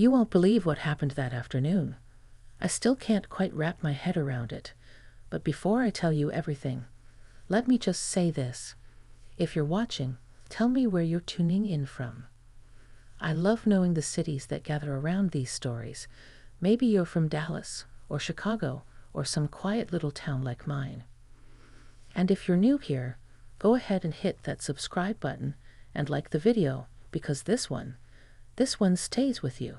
You won't believe what happened that afternoon. I still can't quite wrap my head around it. But before I tell you everything, let me just say this. If you're watching, tell me where you're tuning in from. I love knowing the cities that gather around these stories. Maybe you're from Dallas or Chicago or some quiet little town like mine. And if you're new here, go ahead and hit that subscribe button and like the video, because this one stays with you.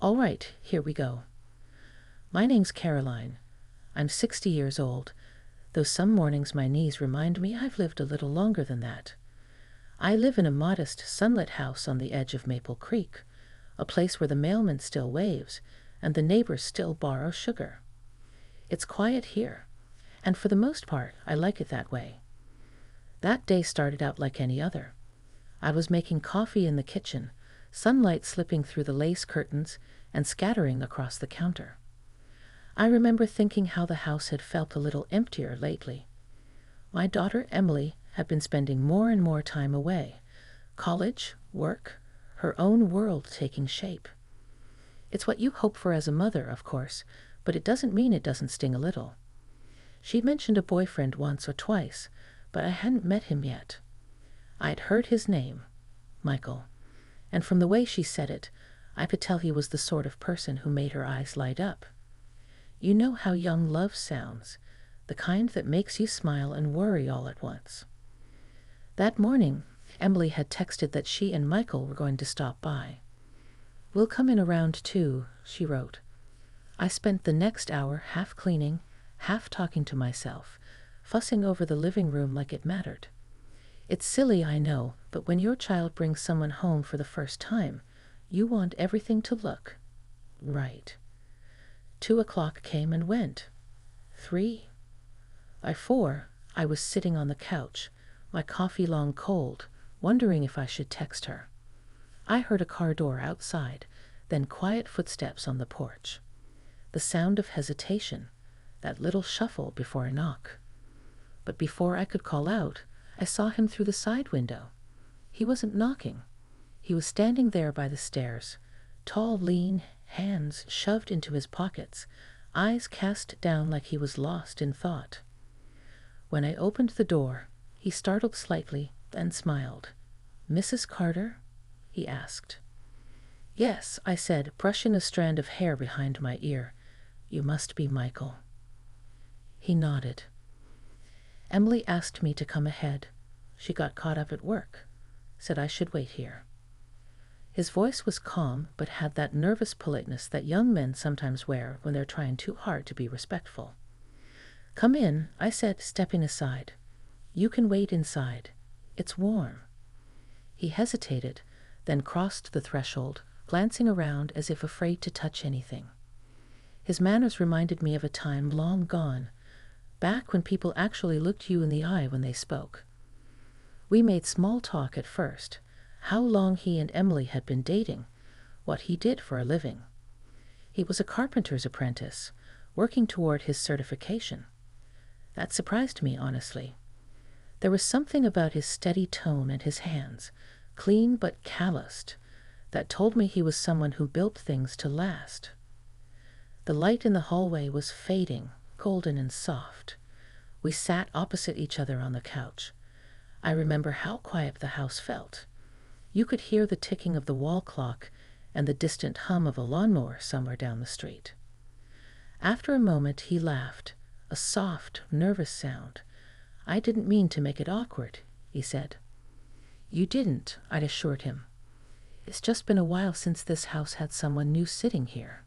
All right, here we go. My name's Caroline. I'm 60 years old, though some mornings my knees remind me I've lived a little longer than that. I live in a modest, sunlit house on the edge of Maple Creek, a place where the mailman still waves and the neighbors still borrow sugar. It's quiet here, and for the most part, I like it that way. That day started out like any other. I was making coffee in the kitchen, sunlight slipping through the lace curtains and scattering across the counter. I remember thinking how the house had felt a little emptier lately. My daughter Emily had been spending more and more time away. College, work, her own world taking shape. It's what you hope for as a mother, of course, but it doesn't mean it doesn't sting a little. She mentioned a boyfriend once or twice, but I hadn't met him yet. I'd heard his name, Michael, and from the way she said it, I could tell he was the sort of person who made her eyes light up. You know how young love sounds, the kind that makes you smile and worry all at once. That morning, Emily had texted that she and Michael were going to stop by. "We'll come in around 2, she wrote. I spent the next hour half cleaning, half talking to myself, fussing over the living room like it mattered. It's silly, I know, but when your child brings someone home for the first time, you want everything to look right. 2:00 came and went. 3. By 4, I was sitting on the couch, my coffee long cold, wondering if I should text her. I heard a car door outside, then quiet footsteps on the porch. The sound of hesitation, that little shuffle before a knock. But before I could call out, I saw him through the side window. He wasn't knocking. He was standing there by the stairs, tall, lean, hands shoved into his pockets, eyes cast down like he was lost in thought. When I opened the door, he startled slightly, then smiled. "Mrs. Carter?" he asked. "Yes," I said, brushing a strand of hair behind my ear. "You must be Michael." He nodded. Emily asked me to come ahead. She got caught up at work, said I should wait here. His voice was calm, but had that nervous politeness that young men sometimes wear when they're trying too hard to be respectful. "Come in," I said, stepping aside. "You can wait inside. It's warm." He hesitated, then crossed the threshold, glancing around as if afraid to touch anything. His manners reminded me of a time long gone, back when people actually looked you in the eye when they spoke. We made small talk at first, how long he and Emily had been dating, what he did for a living. He was a carpenter's apprentice, working toward his certification. That surprised me, honestly. There was something about his steady tone and his hands, clean but calloused, that told me he was someone who built things to last. The light in the hallway was fading, golden and soft. We sat opposite each other on the couch. I remember how quiet the house felt. You could hear the ticking of the wall clock and the distant hum of a lawnmower somewhere down the street. After a moment, he laughed, a soft, nervous sound. "I didn't mean to make it awkward," he said. "You didn't," I assured him. "It's just been a while since this house had someone new sitting here."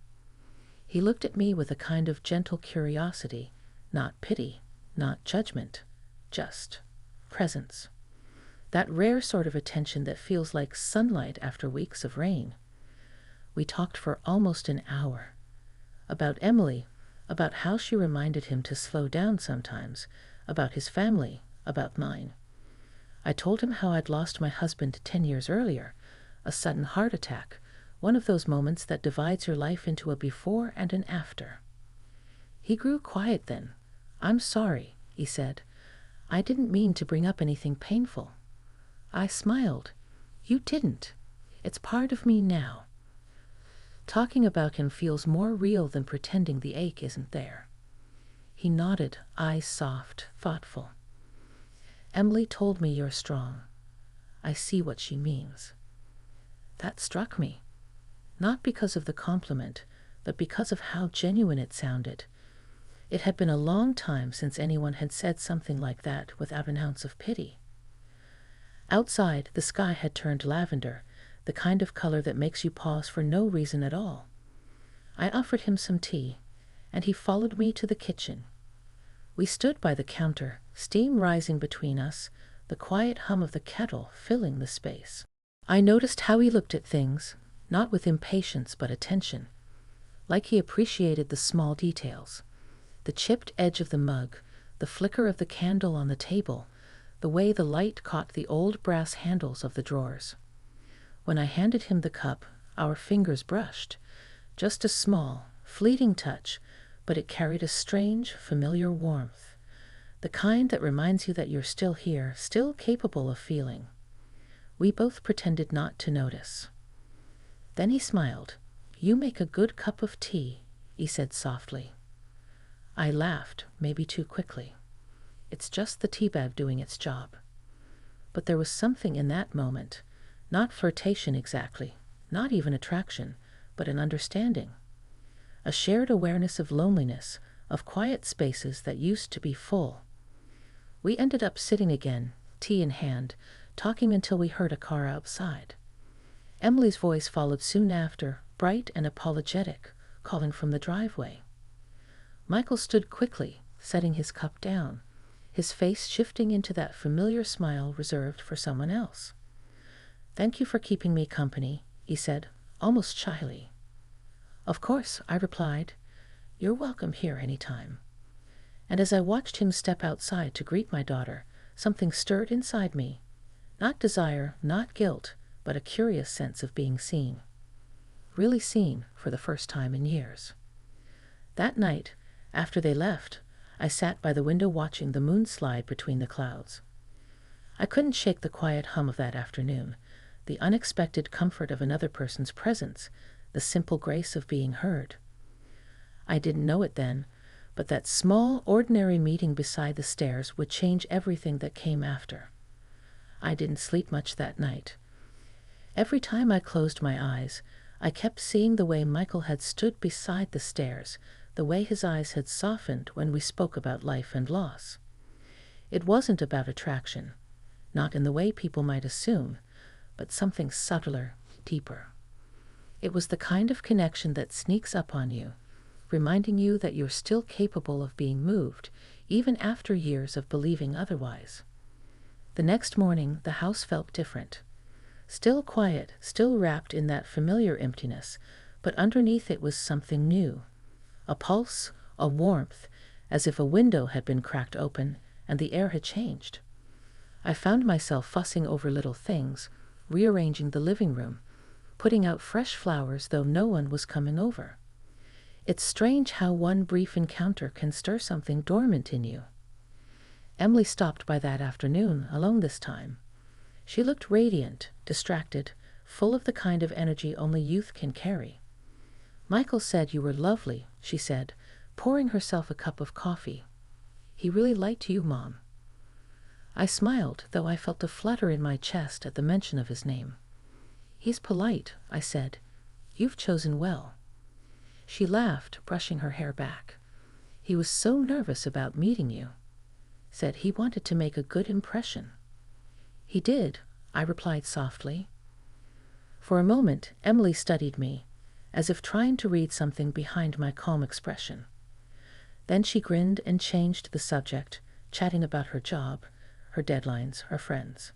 He looked at me with a kind of gentle curiosity, not pity, not judgment, just presence. That rare sort of attention that feels like sunlight after weeks of rain. We talked for almost an hour. About Emily, about how she reminded him to slow down sometimes, about his family, about mine. I told him how I'd lost my husband 10 years earlier, a sudden heart attack, one of those moments that divides your life into a before and an after. He grew quiet then. "I'm sorry," he said. "I didn't mean to bring up anything painful." I smiled. "You didn't. It's part of me now." Talking about him feels more real than pretending the ache isn't there. He nodded, eyes soft, thoughtful. Emily told me you're strong. I see what she means. That struck me, not because of the compliment, but because of how genuine it sounded. It had been a long time since anyone had said something like that without an ounce of pity. Outside, the sky had turned lavender, the kind of color that makes you pause for no reason at all. I offered him some tea, and he followed me to the kitchen. We stood by the counter, steam rising between us, the quiet hum of the kettle filling the space. I noticed how he looked at things, not with impatience but attention, like he appreciated the small details. The chipped edge of the mug, the flicker of the candle on the table, the way the light caught the old brass handles of the drawers. When I handed him the cup, our fingers brushed, just a small, fleeting touch, but it carried a strange, familiar warmth, the kind that reminds you that you're still here, still capable of feeling. We both pretended not to notice. Then he smiled. "You make a good cup of tea," he said softly. I laughed, maybe too quickly. It's just the tea bag doing its job. But there was something in that moment, not flirtation exactly, not even attraction, but an understanding. A shared awareness of loneliness, of quiet spaces that used to be full. We ended up sitting again, tea in hand, talking until we heard a car outside. Emily's voice followed soon after, bright and apologetic, calling from the driveway. Michael stood quickly, setting his cup down, his face shifting into that familiar smile reserved for someone else. "Thank you for keeping me company," he said, almost shyly. "Of course," I replied. "You're welcome here any time." And as I watched him step outside to greet my daughter, something stirred inside me. Not desire, not guilt, but a curious sense of being seen. Really seen for the first time in years. That night, after they left, I sat by the window watching the moon slide between the clouds. I couldn't shake the quiet hum of that afternoon, the unexpected comfort of another person's presence, the simple grace of being heard. I didn't know it then, but that small, ordinary meeting beside the stairs would change everything that came after. I didn't sleep much that night. Every time I closed my eyes, I kept seeing the way Michael had stood beside the stairs, the way his eyes had softened when we spoke about life and loss. It wasn't about attraction, not in the way people might assume, but something subtler, deeper. It was the kind of connection that sneaks up on you, reminding you that you're still capable of being moved, even after years of believing otherwise. The next morning, the house felt different. Still quiet, still wrapped in that familiar emptiness, but underneath it was something new. A pulse, a warmth, as if a window had been cracked open and the air had changed. I found myself fussing over little things, rearranging the living room, putting out fresh flowers though no one was coming over. It's strange how one brief encounter can stir something dormant in you. Emily stopped by that afternoon, alone this time. She looked radiant, distracted, full of the kind of energy only youth can carry. "Michael said you were lovely," she said, pouring herself a cup of coffee. "He really liked you, Mom." I smiled, though I felt a flutter in my chest at the mention of his name. "He's polite," I said. "You've chosen well." She laughed, brushing her hair back. "He was so nervous about meeting you. Said he wanted to make a good impression." "He did," I replied softly. For a moment, Emily studied me, as if trying to read something behind my calm expression. Then she grinned and changed the subject, chatting about her job, her deadlines, her friends.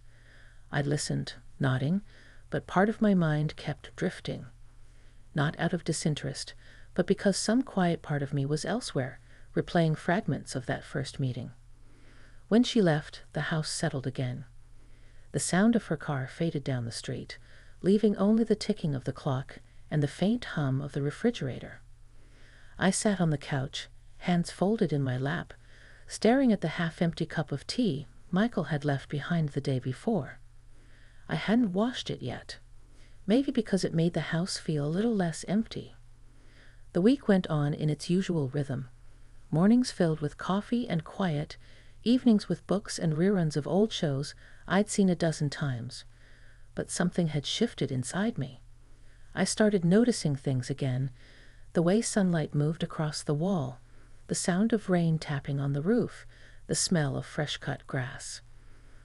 I listened, nodding, but part of my mind kept drifting. Not out of disinterest, but because some quiet part of me was elsewhere, replaying fragments of that first meeting. When she left, the house settled again. The sound of her car faded down the street, leaving only the ticking of the clock and the faint hum of the refrigerator. I sat on the couch, hands folded in my lap, staring at the half-empty cup of tea Michael had left behind the day before. I hadn't washed it yet. maybe because it made the house feel a little less empty. The week went on in its usual rhythm. Mornings filled with coffee and quiet, evenings with books and reruns of old shows I'd seen a dozen times. But something had shifted inside me. I started noticing things again, the way sunlight moved across the wall, the sound of rain tapping on the roof, the smell of fresh-cut grass.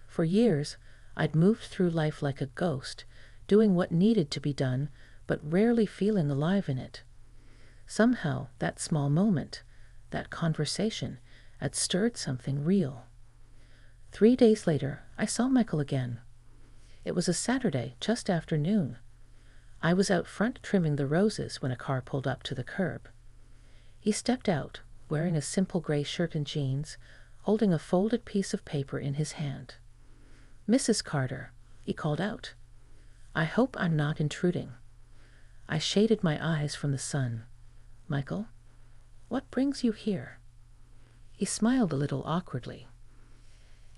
For years, I'd moved through life like a ghost, doing what needed to be done, but rarely feeling alive in it. Somehow, that small moment, that conversation, had stirred something real. 3 days later, I saw Michael again. It was a Saturday, just after noon. I was out front trimming the roses when a car pulled up to the curb. He stepped out, wearing a simple gray shirt and jeans, holding a folded piece of paper in his hand. "Mrs. Carter," he called out. "I hope I'm not intruding." I shaded my eyes from the sun. "Michael, what brings you here?" He smiled a little awkwardly.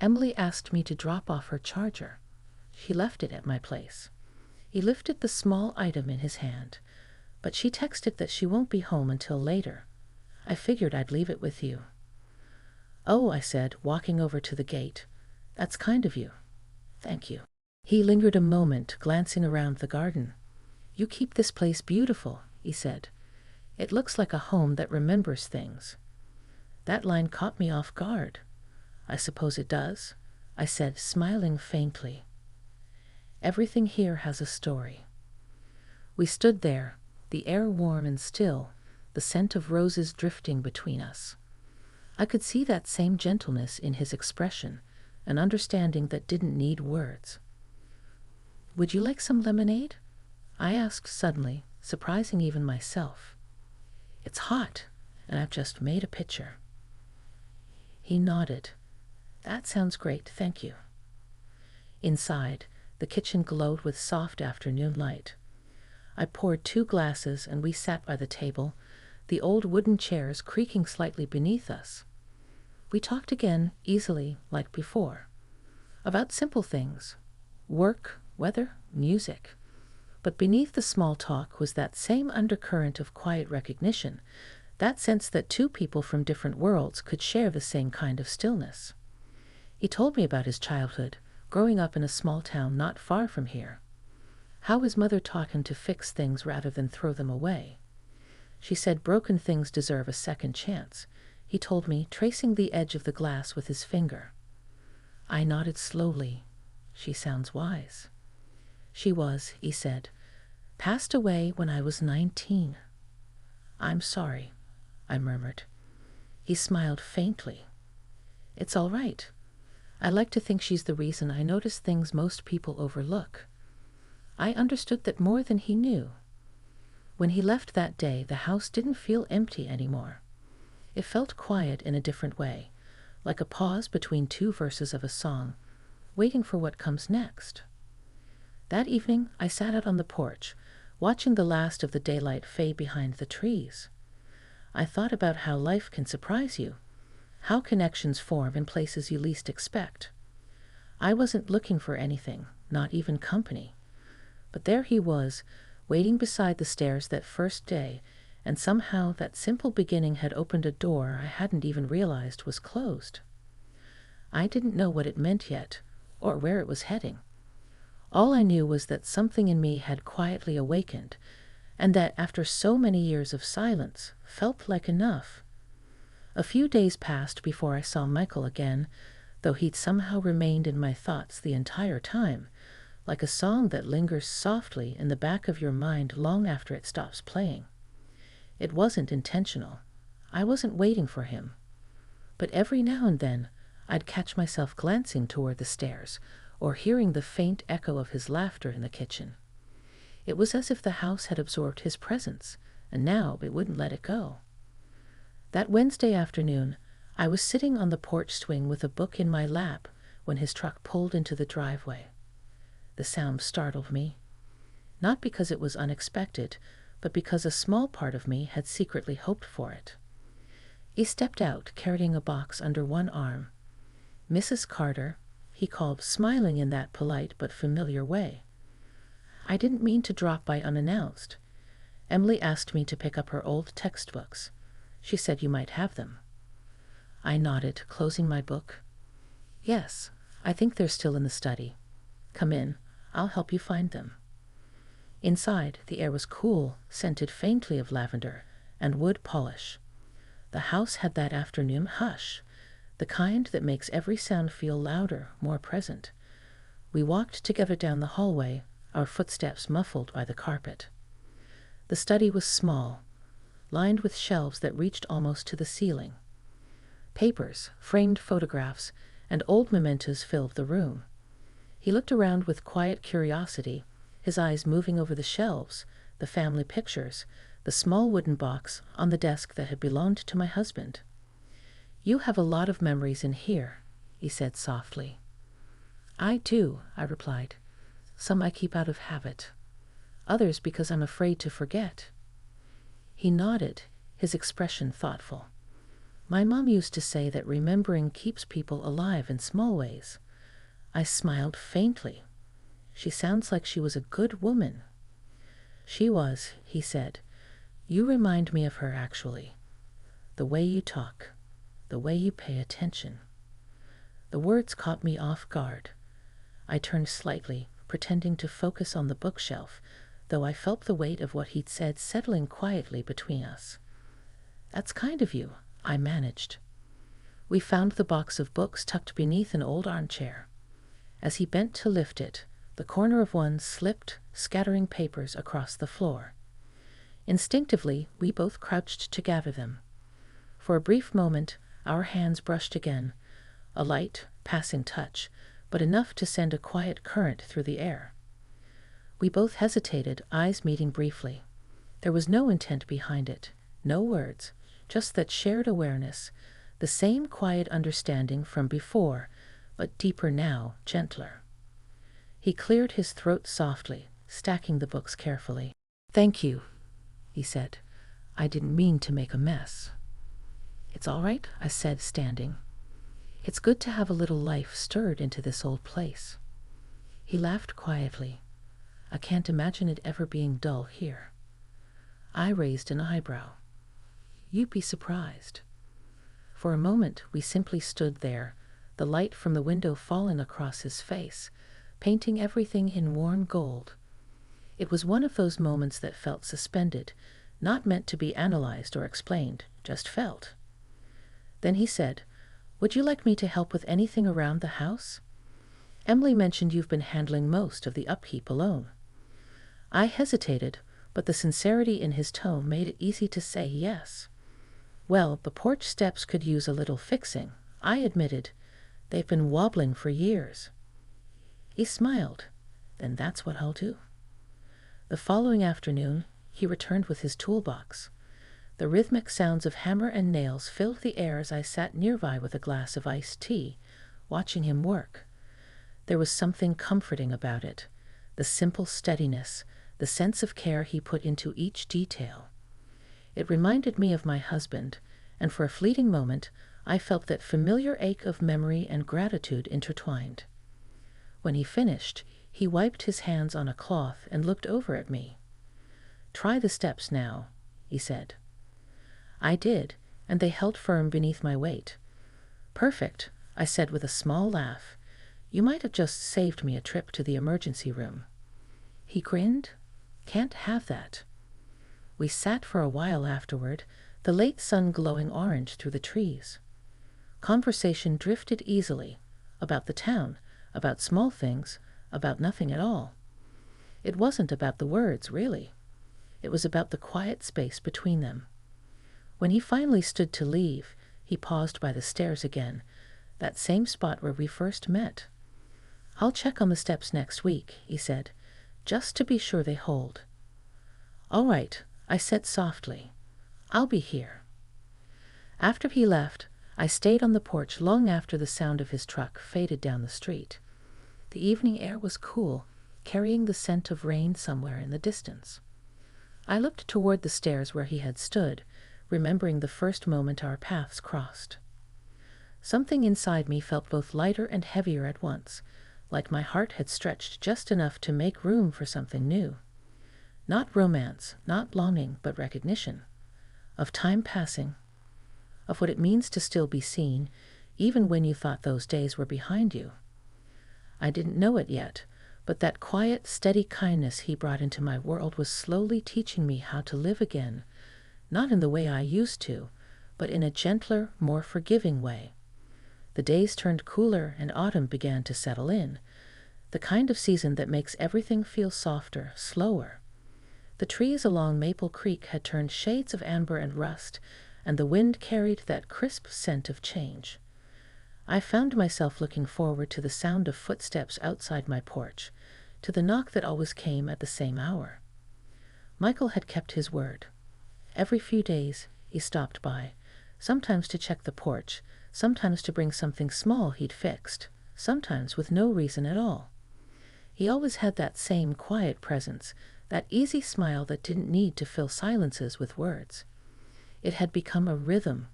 "Emily asked me to drop off her charger. She left it at my place." He lifted the small item in his hand. "But she texted that she won't be home until later. I figured I'd leave it with you." "Oh," I said, walking over to the gate. "That's kind of you. Thank you." He lingered a moment, glancing around the garden. "You keep this place beautiful," he said. "It looks like a home that remembers things." That line caught me off guard. "I suppose it does," I said, smiling faintly. "Everything here has a story." We stood there, the air warm and still, the scent of roses drifting between us. I could see that same gentleness in his expression, an understanding that didn't need words. "Would you like some lemonade?" I asked suddenly, surprising even myself. "It's hot, and I've just made a pitcher." He nodded. "That sounds great, thank you." Inside, the kitchen glowed with soft afternoon light. I poured 2 glasses and we sat by the table, the old wooden chairs creaking slightly beneath us. We talked again, easily, like before. About simple things. Work, weather, music. But beneath the small talk was that same undercurrent of quiet recognition, that sense that 2 people from different worlds could share the same kind of stillness. He told me about his childhood, growing up in a small town not far from here. How his mother taught him to fix things rather than throw them away. She said broken things deserve a second chance, he told me, tracing the edge of the glass with his finger. I nodded slowly. She sounds wise. She was, he said, passed away when I was 19. I'm sorry, I murmured. He smiled faintly. It's all right. I like to think she's the reason I notice things most people overlook. I understood that more than he knew. When he left that day, the house didn't feel empty anymore. It felt quiet in a different way, like a pause between 2 verses of a song, waiting for what comes next. That evening, I sat out on the porch, watching the last of the daylight fade behind the trees. I thought about how life can surprise you, how connections form in places you least expect. I wasn't looking for anything, not even company. But there he was, waiting beside the stairs that first day, and somehow that simple beginning had opened a door I hadn't even realized was closed. I didn't know what it meant yet, or where it was heading. All I knew was that something in me had quietly awakened, and that after so many years of silence, felt like enough. A few days passed before I saw Michael again, though he'd somehow remained in my thoughts the entire time, like a song that lingers softly in the back of your mind long after it stops playing. It wasn't intentional. I wasn't waiting for him. But every now and then, I'd catch myself glancing toward the stairs, or hearing the faint echo of his laughter in the kitchen. It was as if the house had absorbed his presence, and now it wouldn't let it go. That Wednesday afternoon, I was sitting on the porch swing with a book in my lap when his truck pulled into the driveway. The sound startled me, not because it was unexpected, but because a small part of me had secretly hoped for it. He stepped out, carrying a box under one arm. "Mrs. Carter," he called, smiling in that polite but familiar way. I didn't mean to drop by unannounced. Emily asked me to pick up her old textbooks. She said you might have them. I nodded, closing my book. Yes, I think they're still in the study. Come in, I'll help you find them. Inside, the air was cool, scented faintly of lavender and wood polish. The house had that afternoon hush, the kind that makes every sound feel louder, more present. We walked together down the hallway, our footsteps muffled by the carpet. The study was small, lined with shelves that reached almost to the ceiling. Papers, framed photographs, and old mementos filled the room. He looked around with quiet curiosity, his eyes moving over the shelves, the family pictures, the small wooden box on the desk that had belonged to my husband. You have a lot of memories in here, he said softly. I do, I replied. Some I keep out of habit. Others because I'm afraid to forget. He nodded, his expression thoughtful. My mom used to say that remembering keeps people alive in small ways. I smiled faintly. She sounds like she was a good woman. She was, he said. You remind me of her, actually. The way you talk, the way you pay attention. The words caught me off guard. I turned slightly, pretending to focus on the bookshelf, though I felt the weight of what he'd said settling quietly between us. That's kind of you, I managed. We found the box of books tucked beneath an old armchair. As he bent to lift it, the corner of one slipped, scattering papers across the floor. Instinctively, we both crouched to gather them. For a brief moment, our hands brushed again, a light, passing touch, but enough to send a quiet current through the air. We both hesitated, eyes meeting briefly. There was no intent behind it, no words, just that shared awareness, the same quiet understanding from before, but deeper now, gentler. He cleared his throat softly, stacking the books carefully. Thank you, he said. I didn't mean to make a mess. It's all right, I said, standing. It's good to have a little life stirred into this old place. He laughed quietly. I can't imagine it ever being dull here. I raised an eyebrow. You'd be surprised. For a moment, we simply stood there, the light from the window falling across his face, painting everything in warm gold. It was one of those moments that felt suspended, not meant to be analyzed or explained, just felt. Then he said, Would you like me to help with anything around the house? Emily mentioned you've been handling most of the upkeep alone. I hesitated, but the sincerity in his tone made it easy to say yes. Well, the porch steps could use a little fixing, I admitted. They've been wobbling for years. He smiled. Then that's what I'll do. The following afternoon, he returned with his toolbox. The rhythmic sounds of hammer and nails filled the air as I sat nearby with a glass of iced tea, watching him work. There was something comforting about it, the simple steadiness, the sense of care he put into each detail. It reminded me of my husband, and for a fleeting moment, I felt that familiar ache of memory and gratitude intertwined. When he finished, he wiped his hands on a cloth and looked over at me. Try the steps now, he said. I did, and they held firm beneath my weight. Perfect, I said with a small laugh. You might have just saved me a trip to the emergency room. He grinned. Can't have that. We sat for a while afterward, the late sun glowing orange through the trees. Conversation drifted easily, about the town, about small things, about nothing at all. It wasn't about the words, really. It was about the quiet space between them. When he finally stood to leave, he paused by the stairs again, that same spot where we first met. I'll check on the steps next week, he said, just to be sure they hold. All right, I said softly. I'll be here. After he left, I stayed on the porch long after the sound of his truck faded down the street. The evening air was cool, carrying the scent of rain somewhere in the distance. I looked toward the stairs where he had stood, remembering the first moment our paths crossed. Something inside me felt both lighter and heavier at once, like my heart had stretched just enough to make room for something new. Not romance, not longing, but recognition. Of time passing, of what it means to still be seen, even when you thought those days were behind you. I didn't know it yet, but that quiet, steady kindness he brought into my world was slowly teaching me how to live again, not in the way I used to, but in a gentler, more forgiving way. The days turned cooler and autumn began to settle in, the kind of season that makes everything feel softer, slower. The trees along Maple Creek had turned shades of amber and rust, and the wind carried that crisp scent of change. I found myself looking forward to the sound of footsteps outside my porch, to the knock that always came at the same hour. Michael had kept his word. Every few days he stopped by, sometimes to check the porch, sometimes to bring something small he'd fixed, sometimes with no reason at all. He always had that same quiet presence, that easy smile that didn't need to fill silences with words. It had become a rhythm,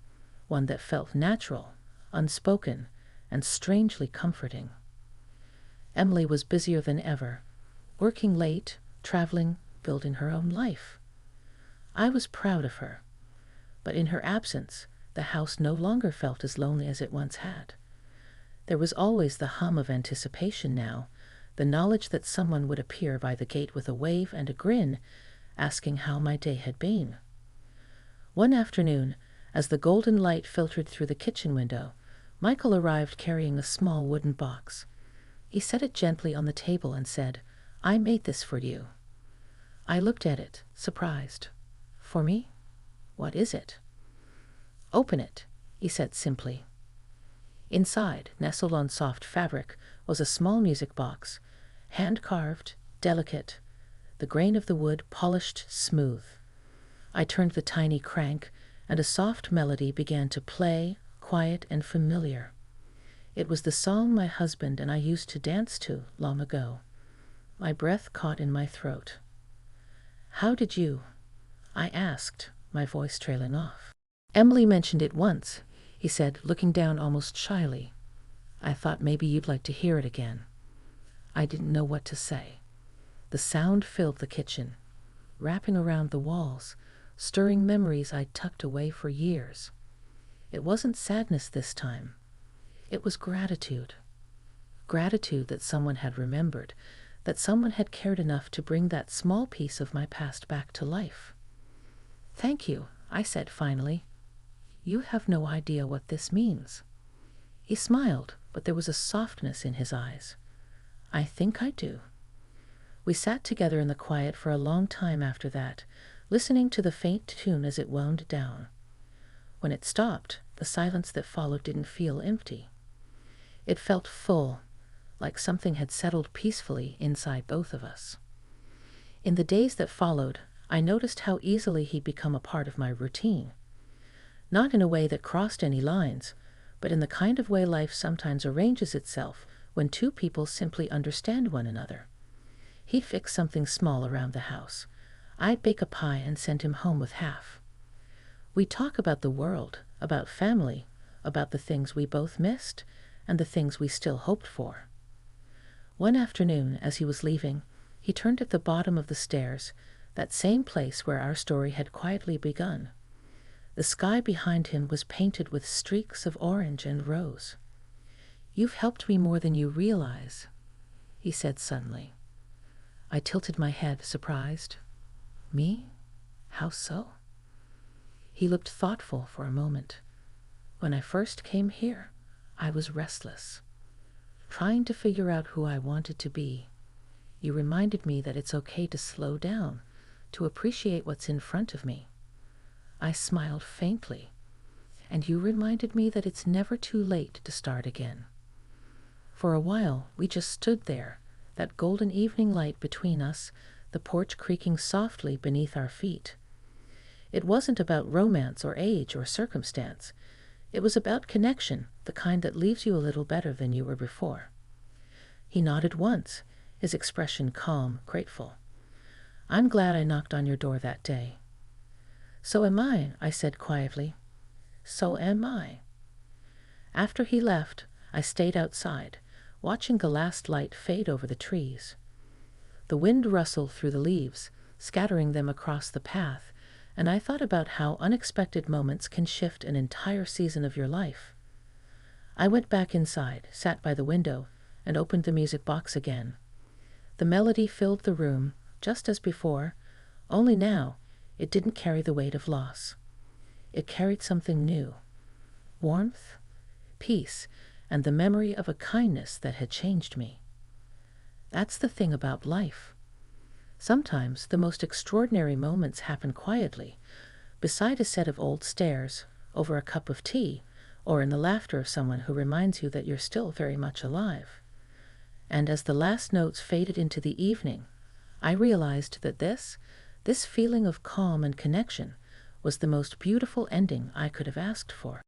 one that felt natural, unspoken, and strangely comforting. Emily was busier than ever, working late, traveling, building her own life. I was proud of her, but in her absence, the house no longer felt as lonely as it once had. There was always the hum of anticipation now, the knowledge that someone would appear by the gate with a wave and a grin, asking how my day had been. One afternoon, as the golden light filtered through the kitchen window, Michael arrived carrying a small wooden box. He set it gently on the table and said, "I made this for you." I looked at it, surprised. "For me? What is it?" "Open it," he said simply. Inside, nestled on soft fabric, was a small music box, hand-carved, delicate, the grain of the wood polished smooth. I turned the tiny crank, and a soft melody began to play, quiet and familiar. It was the song my husband and I used to dance to long ago. My breath caught in my throat. "How did you?" I asked, my voice trailing off. "Emily mentioned it once," he said, looking down almost shyly. "I thought maybe you'd like to hear it again." I didn't know what to say. The sound filled the kitchen, wrapping around the walls, stirring memories I'd tucked away for years. It wasn't sadness this time. It was gratitude. Gratitude that someone had remembered, that someone had cared enough to bring that small piece of my past back to life. "Thank you," I said finally. "You have no idea what this means." He smiled, but there was a softness in his eyes. "I think I do." We sat together in the quiet for a long time after that, listening to the faint tune as it wound down. When it stopped, the silence that followed didn't feel empty. It felt full, like something had settled peacefully inside both of us. In the days that followed, I noticed how easily he'd become a part of my routine. Not in a way that crossed any lines, but in the kind of way life sometimes arranges itself when two people simply understand one another. He'd fix something small around the house. I'd bake a pie and send him home with half. We'd talk about the world, about family, about the things we both missed, and the things we still hoped for. One afternoon, as he was leaving, he turned at the bottom of the stairs, that same place where our story had quietly begun. The sky behind him was painted with streaks of orange and rose. "You've helped me more than you realize," he said suddenly. I tilted my head, surprised. "Me? How so?" He looked thoughtful for a moment. "When I first came here, I was restless, trying to figure out who I wanted to be. You reminded me that it's okay to slow down, to appreciate what's in front of me." I smiled faintly. "And you reminded me that it's never too late to start again." For a while, we just stood there, that golden evening light between us, the porch creaking softly beneath our feet. It wasn't about romance or age or circumstance. It was about connection, the kind that leaves you a little better than you were before. He nodded once, his expression calm, grateful. "I'm glad I knocked on your door that day." "So am I said quietly. "So am I." After he left, I stayed outside, watching the last light fade over the trees. The wind rustled through the leaves, scattering them across the path, and I thought about how unexpected moments can shift an entire season of your life. I went back inside, sat by the window, and opened the music box again. The melody filled the room, just as before, only now it didn't carry the weight of loss. It carried something new: warmth, peace, and the memory of a kindness that had changed me. That's the thing about life. Sometimes the most extraordinary moments happen quietly, beside a set of old stairs, over a cup of tea, or in the laughter of someone who reminds you that you're still very much alive. And as the last notes faded into the evening, I realized that this feeling of calm and connection was the most beautiful ending I could have asked for.